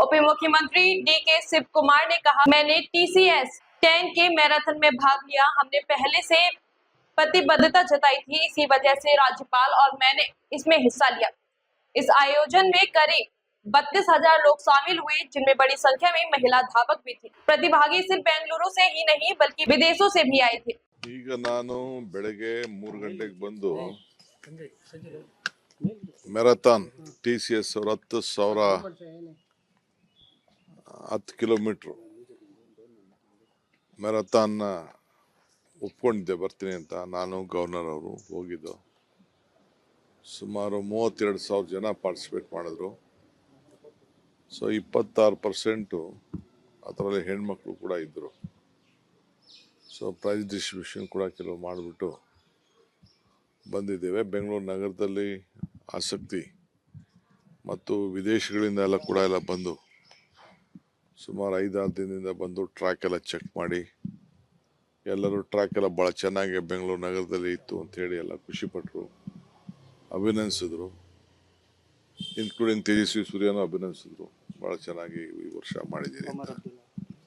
उप मुख्यमंत्री डीके शिव कुमार ने कहा, मैंने TCS 10 के मैराथन में भाग लिया। हमने पहले से प्रतिबद्धता जताई थी, इसी वजह से राज्यपाल और मैंने इसमें हिस्सा लिया। इस आयोजन में करीब 32,000 लोग शामिल हुए, जिनमें बड़ी संख्या में महिला धावक भी थी। प्रतिभागी सिर्फ बेंगलुरु से ही नहीं बल्कि विदेशों से भी आए थे। ಈಗ ನಾನು ಬೆಳಗ್ಗೆ 3 ಗಂಟೆಗೆ ಬಂದು ಮ್ಯಾರಥಾನ್ TCS ಅವರ 10 ಕಿಲೋಮೀಟರ್ ಮ್ಯಾರಥಾನ್ ಒಪ್ಕೊಂಡಿದ್ದೆ ಬರ್ತೀನಿ ಅಂತ. ನಾನು ಗವರ್ನರ್ ಅವರು ಹೋಗಿದ್ದು. ಸುಮಾರು 32,000 ಜನ ಪಾರ್ಟಿಸಿಪೇಟ್ ಮಾಡಿದ್ರು. ಸೊ 26% ಅದರಲ್ಲಿ ಹೆಣ್ಮಕ್ಳು ಕೂಡ ಇದ್ದರು. ಸೊ ಪ್ರೈಸ್ ಡಿಸ್ಟ್ರಿಬ್ಯೂಷನ್ ಕೂಡ ಕೆಲವು ಮಾಡಿಬಿಟ್ಟು ಬಂದಿದ್ದೇವೆ. ಬೆಂಗಳೂರು ನಗರದಲ್ಲಿ ಆಸಕ್ತಿ ಮತ್ತು ವಿದೇಶಗಳಿಂದ ಎಲ್ಲ ಕೂಡ ಬಂದು ಸುಮಾರು 5-6 ದಿನದಿಂದ ಬಂದು ಟ್ರ್ಯಾಕ್ ಎಲ್ಲ ಚೆಕ್ ಮಾಡಿ ಎಲ್ಲರೂ ಟ್ರ್ಯಾಕ್ ಎಲ್ಲ ಭಾಳ ಚೆನ್ನಾಗಿ ಬೆಂಗಳೂರು ನಗರದಲ್ಲಿ ಇತ್ತು ಅಂಥೇಳಿ ಎಲ್ಲ ಖುಷಿಪಟ್ಟರು, ಅಭಿನಂದಿಸಿದ್ರು. ಇನ್ಕ್ಲೂಡಿಂಗ್ ತೇಜಸ್ವಿ ಸೂರ್ಯನೂ ಅಭಿನಂದಿಸಿದ್ರು, ಭಾಳ ಚೆನ್ನಾಗಿ ಈ ವರ್ಷ ಮಾಡಿದ್ದೀರಿ ಅಂತ.